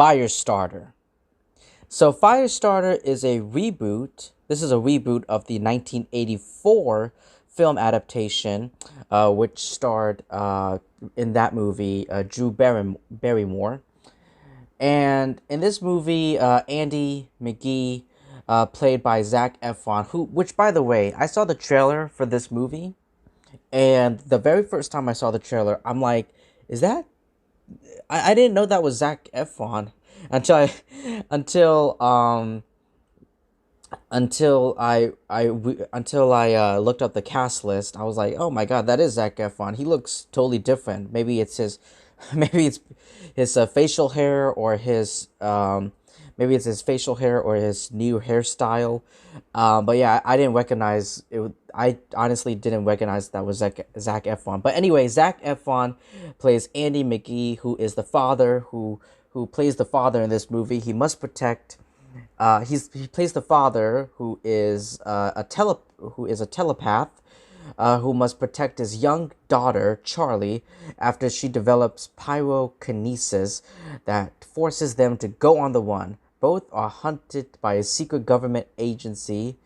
Firestarter. So Firestarter is a reboot. This is a reboot of the 1984 film adaptation, which starred in that movie Barrymore. And in this movie, Andy McGee, played by Zac Efron, which by the way, I saw the trailer for this movie, and the very first time I saw the trailer, I'm like, is that I didn't know that was Zac Efron until I until um until I looked up the cast list. I was like, oh my god, that is Zac Efron. He looks totally different. Maybe it's his maybe it's his facial hair, or his maybe it's his facial hair or his new hairstyle. But yeah, I didn't recognize it. I honestly didn't recognize that was Zac Efron. But anyway, Zac Efron plays Andy McGee, who is the father who plays the father in this movie. He must protect. He plays the father who is a telepath, who must protect his young daughter Charlie after she develops pyrokinesis that forces them to go on the run. Both are hunted by a secret government agency,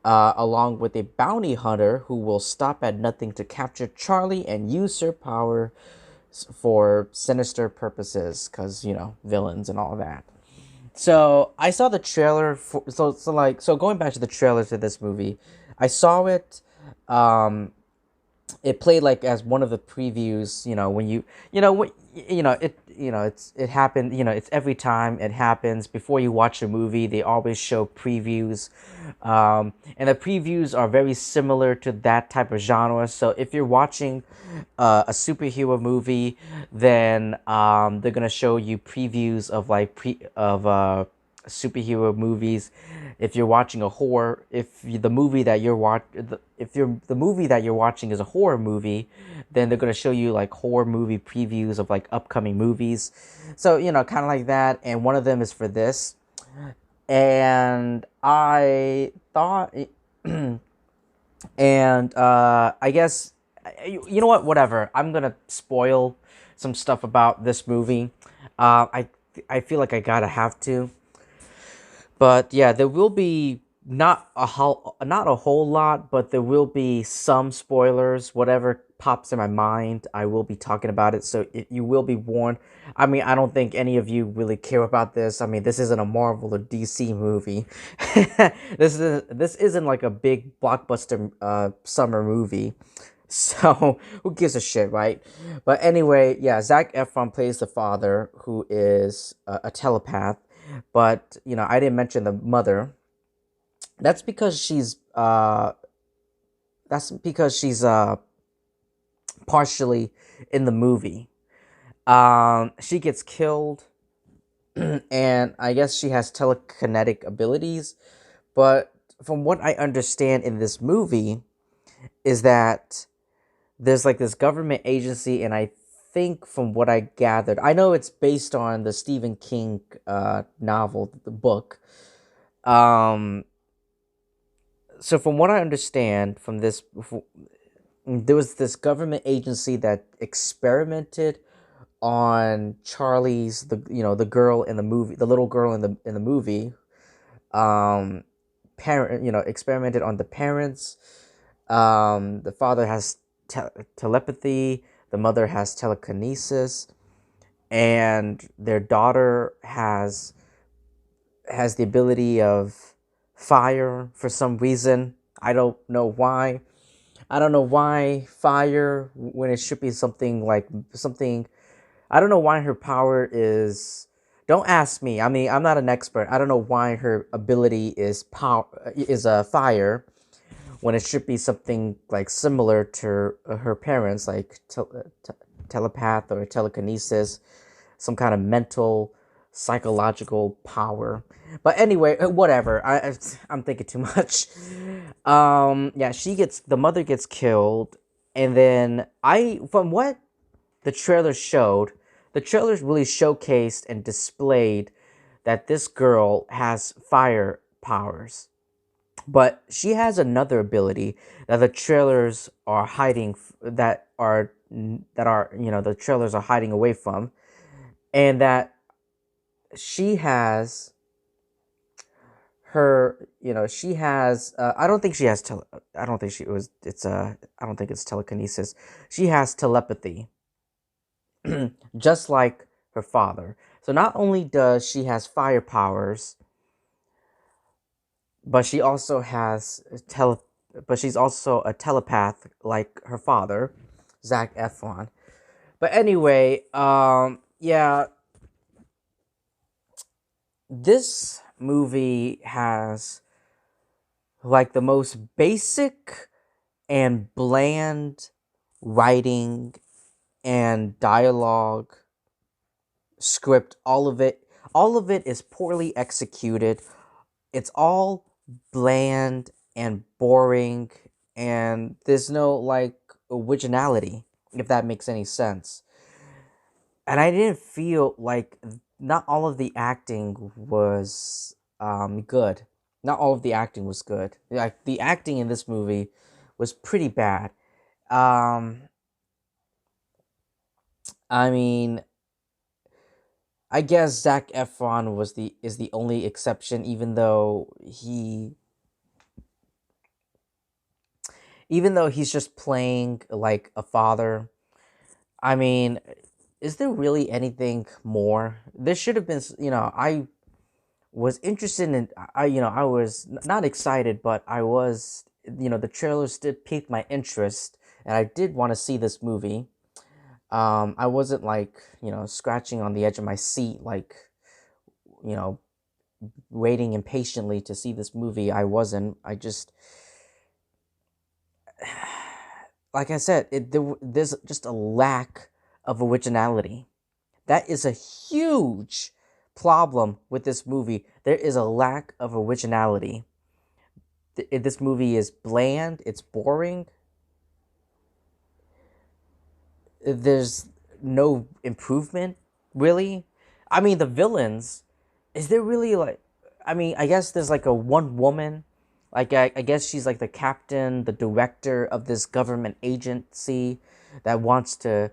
along with a bounty hunter who will stop at nothing to capture Charlie and use her power for sinister purposes, because, villains and all that. So I saw the trailer for so going back to the trailer to this movie, I saw it. It played like as one of the previews. When it happened. It's every time it happens before you watch a movie, they always show previews, and the previews are very similar to that type of genre. So if you're watching a superhero movie, then they're gonna show you previews of superhero movies. If you're watching a horror, if the movie that you're the movie that you're watching is a horror movie, then they're gonna show you like horror movie previews of like upcoming movies. So kind of like that. And one of them is for this, and I thought, and I guess you know what? Whatever. I'm gonna spoil some stuff about this movie. I feel like I gotta have to. But yeah, there will be not a whole lot, but there will be some spoilers. Whatever pops in my mind, I will be talking about it. So you will be warned. I mean, I don't think any of you really care about this. I mean, this isn't a Marvel or DC movie. This isn't like a big blockbuster summer movie. So who gives a shit, right? But anyway, yeah, Zac Efron plays the father, who is a telepath. But I didn't mention the mother. That's because she's partially in the movie. She gets killed, and I guess she has telekinetic abilities. But from what I understand in this movie, is that there's like this government agency, and I think from what I gathered, I know it's based on the Stephen King novel, the book. Um, so from what I understand from this, there was this government agency that experimented on Charlie's the girl in the movie, the little girl in the movie. Um, parent experimented on the parents. The father has telepathy. The mother has telekinesis, and their daughter has the ability of fire for some reason. I don't know why. I don't know why fire when it should be something like something. I don't know why her power is. Don't ask me. I mean, I'm not an expert. I don't know why her ability is fire when it should be something like similar to her parents, like telepath or telekinesis, some kind of mental, psychological power. But anyway, whatever. I'm thinking too much. Yeah, the mother gets killed, and then from what the trailer showed, the trailers really showcased and displayed that this girl has fire powers. But she has another ability that the trailers are hiding, the trailers are hiding away from, and that she has her, she has, I don't think she has I don't think she was it's I don't think it's telekinesis. She has telepathy, just like her father. So not only does she has fire powers, but she also has but she's also a telepath like her father, Zac Efron. But anyway, yeah, this movie has like the most basic and bland writing and dialogue, script, all of it is poorly executed. It's all bland and boring, and there's no like originality, if that makes any sense. And I didn't feel like not all of the acting was good. Not all of the acting was good. Like the acting in this movie was pretty bad. Um, I mean, I guess Zac Efron is the only exception, even though he's just playing like a father. I mean, is there really anything more? There should have been, I was interested in, I was not excited, but I was, the trailers did pique my interest, and I did want to see this movie. I wasn't like, scratching on the edge of my seat, like, you know, waiting impatiently to see this movie. I wasn't. I just, like I said, there's just a lack of originality. That is a huge problem with this movie. There is a lack of originality. This movie is bland, it's boring. There's no improvement, really. I mean, the villains, is there really like, I mean, I guess there's like a one woman, like I guess she's like the captain, the director of this government agency that wants to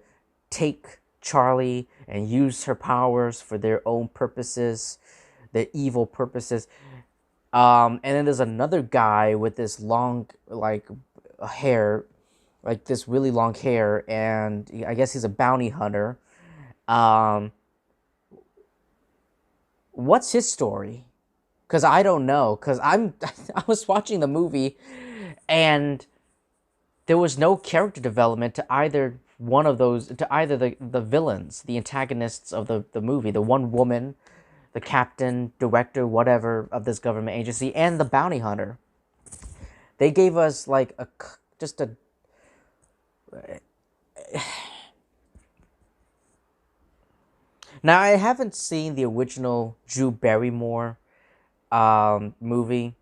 take Charlie and use her powers for their own purposes, their evil purposes. And then there's another guy with this long, like, hair, like this really long hair, and I guess he's a bounty hunter. Um, what's his story? Because I don't know. Because I was watching the movie, and there was no character development to either one of those, to either the villains, the antagonists of the movie, the one woman, the captain, director, whatever of this government agency, and the bounty hunter. They gave us like just a. Now I haven't seen the original Drew Barrymore movie.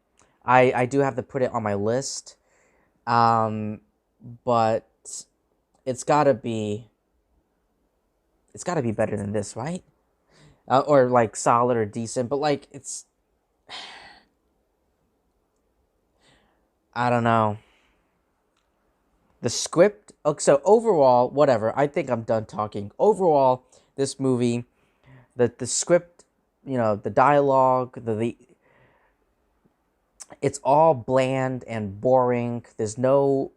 I do have to put it on my list. Um, but it's gotta be it's gotta be better than this, right? Or like solid or decent, but like I don't know. The script. Okay, so overall, whatever. I think I'm done talking. Overall, this movie, the script, the dialogue, the it's all bland and boring. There's no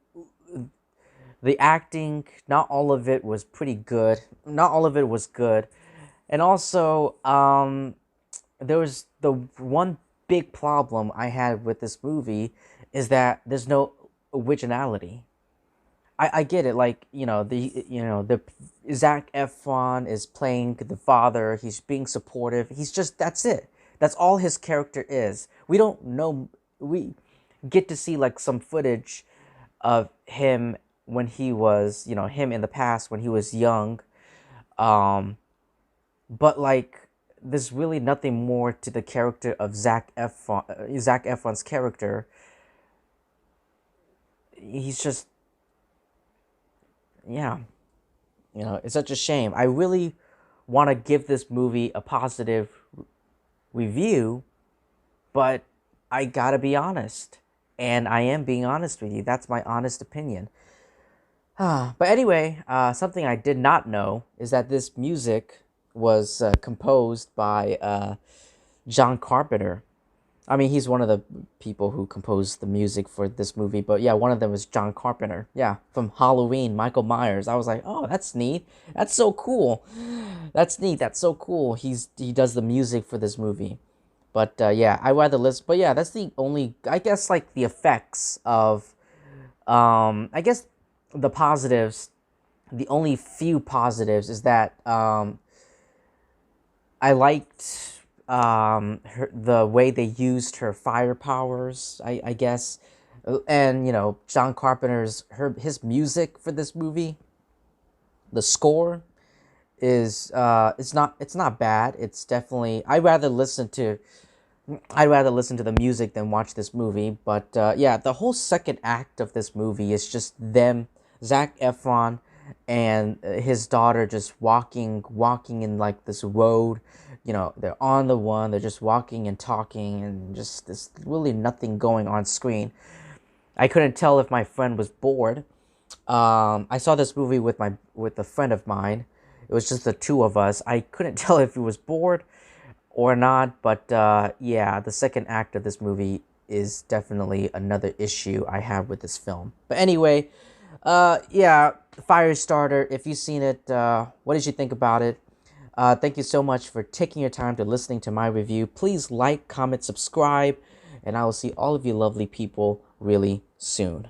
the acting. Not all of it was pretty good. Not all of it was good, and also there was the one big problem I had with this movie is that there's no originality. I get it, like, the Zac Efron is playing the father, he's being supportive, he's just, that's it. That's all his character is. We don't know, we get to see like some footage of him when he was, him in the past when he was young. Um, but like, there's really nothing more to the character of Zac Efron's character. He's just, yeah. It's such a shame. I really want to give this movie a positive review, but I gotta be honest. And I am being honest with you. That's my honest opinion. But anyway, something I did not know is that this music was composed by John Carpenter. I mean, he's one of the people who composed the music for this movie, but yeah, one of them was John Carpenter. Yeah, from Halloween, Michael Myers. I was like, oh, that's neat. That's so cool. That's neat. That's so cool. He does the music for this movie. But yeah, I rather listen. But yeah, that's the only. I guess like the effects of. I guess the positives. The only few positives is that I liked the way they used her fire powers. I guess, and you know John Carpenter's his music for this movie. The score is it's not bad. It's definitely I'd rather listen to the music than watch this movie. But yeah, the whole second act of this movie is just them, Zac Efron, and his daughter just walking in like this road. You know, they're on the one. They're just walking and talking, and just there's really nothing going on screen. I couldn't tell if my friend was bored. I saw this movie with a friend of mine. It was just the two of us. I couldn't tell if he was bored or not, but yeah, the second act of this movie is definitely another issue I have with this film. But anyway, yeah, Firestarter. If you've seen it, what did you think about it? Thank you so much for taking your time to listening to my review. Please like, comment, subscribe, and I will see all of you lovely people really soon.